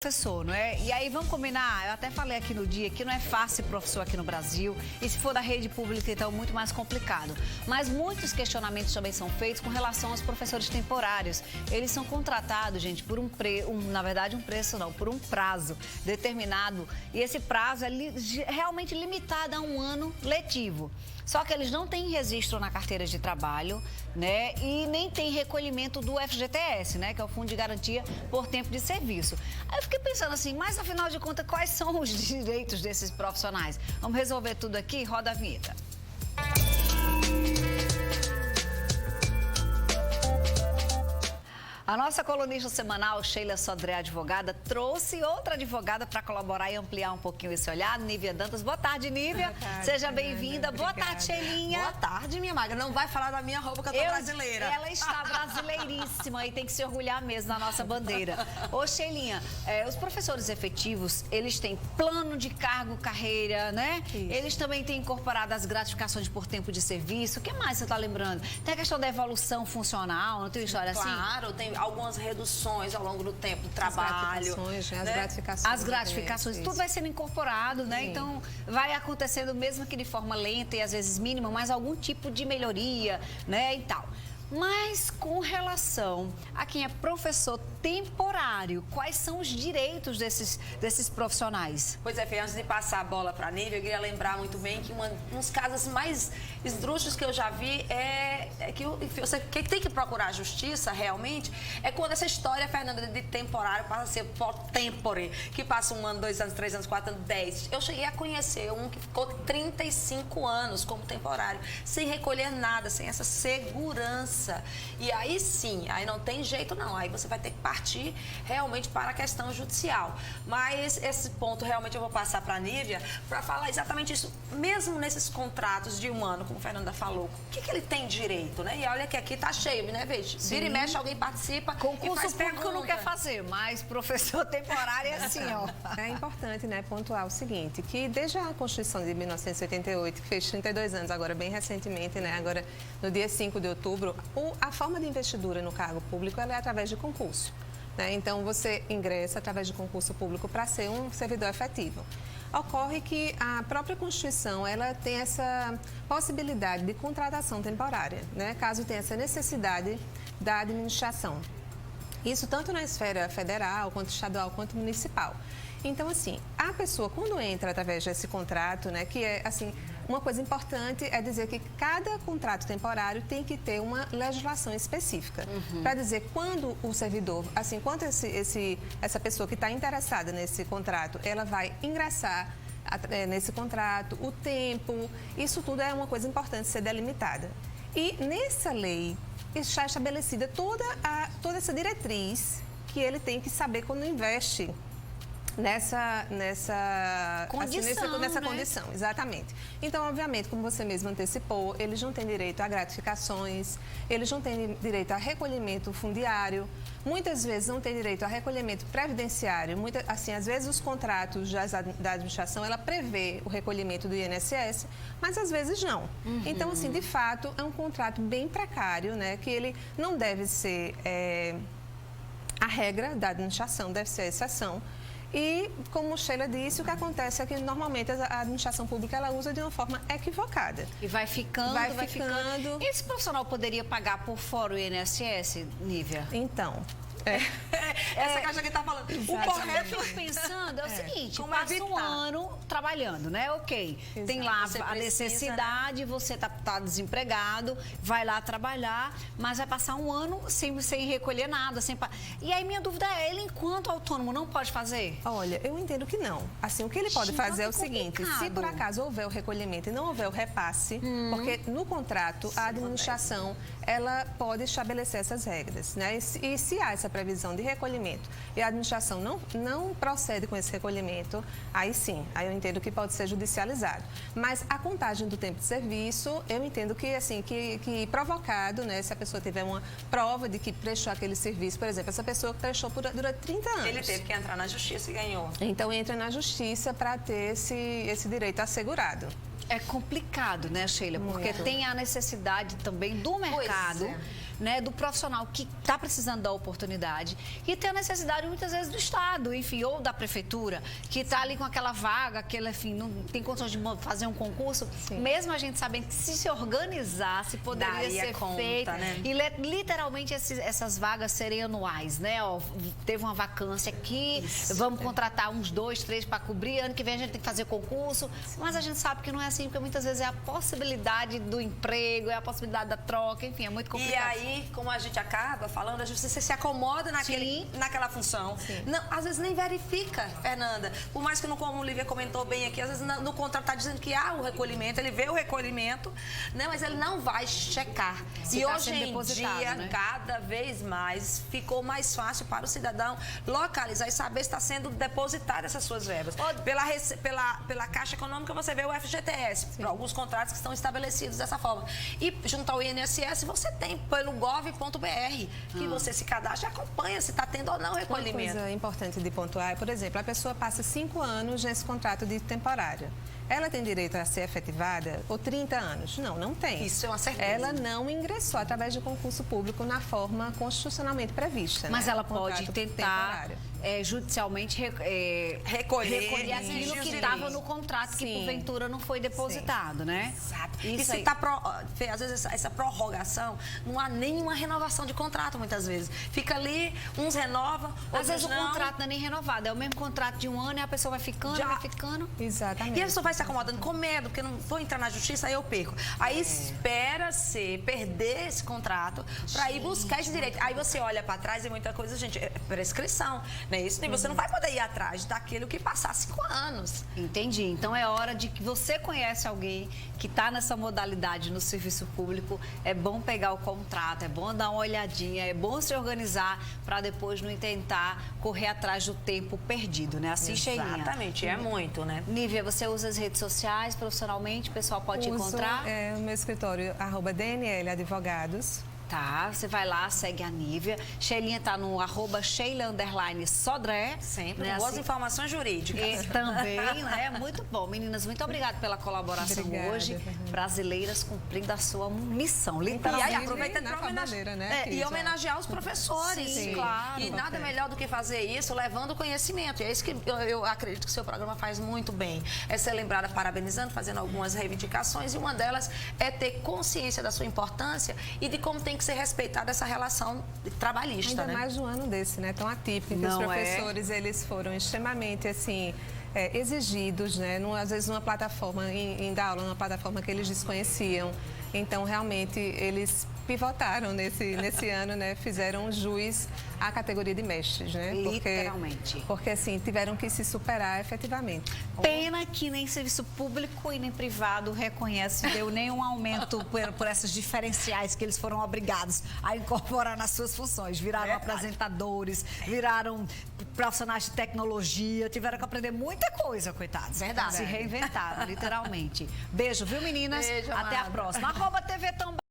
Professor, não é? E aí vamos combinar, eu até falei aqui no dia que não é fácil ser professor aqui no Brasil, e se for da rede pública então é muito mais complicado. Mas muitos questionamentos também são feitos com relação aos professores temporários. Eles são contratados, gente, por por um prazo determinado, e esse prazo é realmente limitado a um ano letivo. Só que eles não têm registro na carteira de trabalho, né? E nem tem recolhimento do FGTS, né? Que é o Fundo de Garantia por Tempo de Serviço. Aí eu fiquei pensando assim, mas afinal de contas, quais são os direitos desses profissionais? Vamos resolver tudo aqui? Roda a vinheta. A nossa colunista semanal, Sheila Sodré, advogada, trouxe outra advogada para colaborar e ampliar um pouquinho esse olhar, Nívia Dantas. Boa tarde, Nívia. Boa tarde, seja bem-vinda. Boa tarde, Sheilinha. Boa tarde, minha magra. Não vai falar da minha roupa que eu tô brasileira. Ela está brasileiríssima e tem que se orgulhar mesmo da nossa bandeira. Ô, Sheilinha, os professores efetivos, eles têm plano de cargo, carreira, né? Isso. Eles também têm incorporado as gratificações por tempo de serviço. O que mais você está lembrando? Tem a questão da evolução funcional, não tem história assim? Claro, tem algumas reduções ao longo do tempo do trabalho. As gratificações, tudo vai sendo incorporado, né? Sim. Então, vai acontecendo mesmo que de forma lenta e às vezes mínima, mas algum tipo de melhoria, né? E tal. Mas com relação a quem é professor temporário, quais são os direitos desses profissionais? Pois é, Fê, antes de passar a bola para a Nívia, eu queria lembrar muito bem que um dos casos mais esdrúxulos que eu já vi é que você tem que procurar a justiça realmente, é quando essa história, Fernanda, de temporário passa a ser pro-tempore, que passa 1 ano, 2 anos, 3 anos, 4 anos, 10. Eu cheguei a conhecer um que ficou 35 anos como temporário, sem recolher nada, sem essa segurança. E aí sim, aí não tem jeito não, aí você vai ter que partir realmente para a questão judicial. Mas esse ponto realmente eu vou passar para a Nívia para falar exatamente isso. Mesmo nesses contratos de 1 ano, como a Fernanda falou, o que ele tem direito, né? E olha que aqui tá cheio, né, veja? Vira e mexe, alguém participa. Concurso público não quer fazer, mas professor temporário é assim, ó. É importante, né, pontuar o seguinte, que desde a Constituição de 1988, que fez 32 anos agora, bem recentemente, né, agora no dia 5 de outubro, a forma de investidura no cargo público ela é através de concurso, né? Então, você ingressa através de concurso público para ser um servidor efetivo. Ocorre que a própria Constituição ela tem essa possibilidade de contratação temporária, né? Caso tenha essa necessidade da administração. Isso tanto na esfera federal, quanto estadual, quanto municipal. Então, assim, a pessoa, quando entra através desse contrato, né, que é, assim, uma coisa importante é dizer que cada contrato temporário tem que ter uma legislação específica. Para dizer quando o servidor, assim, quando essa pessoa que está interessada nesse contrato, ela vai ingressar nesse contrato, o tempo, isso tudo é uma coisa importante ser delimitada. E nessa lei está estabelecida toda essa diretriz que ele tem que saber quando investe nessa condição, exatamente. Então, obviamente, como você mesmo antecipou, eles não têm direito a gratificações, eles não têm direito a recolhimento fundiário, muitas vezes não têm direito a recolhimento previdenciário, assim, às vezes os contratos da administração, ela prevê o recolhimento do INSS, mas às vezes não. Então, assim, de fato, é um contrato bem precário, né, que ele não deve ser a regra da administração, deve ser a exceção. E, como Sheila disse, o que acontece é que, normalmente, a administração pública ela usa de uma forma equivocada. E vai ficando. E esse profissional poderia pagar por fora o INSS, Nívia? Então... Essa caixa que tá falando. Exatamente. O correto, eu fico pensando, é o seguinte, passa um ano trabalhando, né? Ok. Exato. Tem lá a necessidade, né? Você tá desempregado, vai lá trabalhar, mas vai passar um ano sem recolher nada. E aí minha dúvida é, ele enquanto autônomo não pode fazer? Olha, eu entendo que não. Assim, o que ele pode fazer é o seguinte, se por acaso houver o recolhimento e não houver o repasse, porque no contrato a administração, ela pode estabelecer essas regras, né? E se há essa previsão de recolhimento e a administração não procede com esse recolhimento, aí sim, aí eu entendo que pode ser judicializado. Mas a contagem do tempo de serviço, eu entendo que, assim, que provocado, né, se a pessoa tiver uma prova de que prestou aquele serviço, por exemplo, essa pessoa que prestou durante 30 anos. Ele teve que entrar na justiça e ganhou. Então, entra na justiça para ter esse direito assegurado. É complicado, né, Sheila? Porque tem a necessidade também do mercado né, do profissional que está precisando da oportunidade e tem a necessidade, muitas vezes, do Estado, enfim, ou da Prefeitura, que está ali com aquela vaga, aquele, enfim, não tem condições de fazer um concurso, mesmo a gente sabendo que se organizasse, poderia Daria ser conta, feita. né? E literalmente essas vagas serem anuais, né? Ó, teve uma vacância aqui, vamos contratar uns 2, 3 para cobrir, ano que vem a gente tem que fazer concurso, mas a gente sabe que não é assim, porque muitas vezes é a possibilidade do emprego, é a possibilidade da troca, enfim, é muito complicado. E aí, como a gente acaba falando, a justiça se acomoda naquela função. Não, às vezes nem verifica, Fernanda. Por mais que, como o Lívia comentou bem aqui, às vezes no contrato está dizendo que há o recolhimento, ele vê o recolhimento, né, mas ele não vai checar. Se e tá hoje em dia, né? cada vez mais, ficou mais fácil para o cidadão localizar e saber se está sendo depositada essas suas verbas. Pela Caixa Econômica, você vê o FGTS, para alguns contratos que estão estabelecidos dessa forma. E junto ao INSS, você tem pelo gov.br, que você se cadastra e acompanha se está tendo ou não recolhimento. Uma coisa importante de pontuar é, por exemplo, a pessoa passa 5 anos nesse contrato de temporária. Ela tem direito a ser efetivada por 30 anos? Não, não tem. Isso é uma certeza. Ela não ingressou através de concurso público na forma constitucionalmente prevista. Mas né? ela pode tentar judicialmente recolher aquilo que estava no contrato, que porventura não foi depositado, né? Exato. Isso e se às vezes essa prorrogação, não há nenhuma renovação de contrato, muitas vezes. Fica ali, uns renovam, outros às vezes não. o contrato não é nem renovado, é o mesmo contrato de um ano e a pessoa vai ficando, vai ficando. Exatamente. E a pessoa vai se acomodando com medo, porque não vou entrar na justiça, aí eu perco. Aí espera-se perder esse contrato para ir buscar esse direito. Aí você olha para trás e muita coisa, gente, é prescrição, não é isso? E você não vai poder ir atrás daquilo que passar 5 anos. Entendi. Então é hora de que você conhece alguém que está nessa modalidade no serviço público, é bom pegar o contrato, é bom dar uma olhadinha, é bom se organizar para depois não tentar correr atrás do tempo perdido, né? Assim, Sheilinha. Exatamente, é muito, né? Nívia, você usa as redes sociais profissionalmente? O pessoal pode te encontrar? O meu escritório, @DNL Advogados. Tá, você vai lá, segue a Nívia. Sheilinha tá no @Sheila_Sodré. Sempre, né? boas informações jurídicas. E também, né? Muito bom. Meninas, muito obrigada pela colaboração hoje. Brasileiras cumprindo a sua missão, E literalmente. aí, aproveitando para homenagear os professores. Sim, claro. E nada melhor do que fazer isso levando conhecimento. E é isso que eu acredito que o seu programa faz muito bem. É ser lembrada parabenizando, fazendo algumas reivindicações. E uma delas é ter consciência da sua importância e de como tem que ser respeitada essa relação trabalhista, Ainda mais um ano desse, né? Tão atípico, que os professores, eles foram extremamente, assim, exigidos, né? Às vezes numa plataforma, em dar aula numa plataforma que eles desconheciam. Então, realmente, eles pivotaram nesse ano, né? Fizeram jus à categoria de mestres, né? Literalmente. Porque, assim, tiveram que se superar efetivamente. Pena que nem serviço público e nem privado reconhece, deu nenhum aumento por essas diferenciais que eles foram obrigados a incorporar nas suas funções. Viraram apresentadores, viraram profissionais de tecnologia, tiveram que aprender muita coisa, coitados. Verdade. Se reinventaram, literalmente. Beijo, viu, meninas? Beijo, até a amada. próxima. @TV também.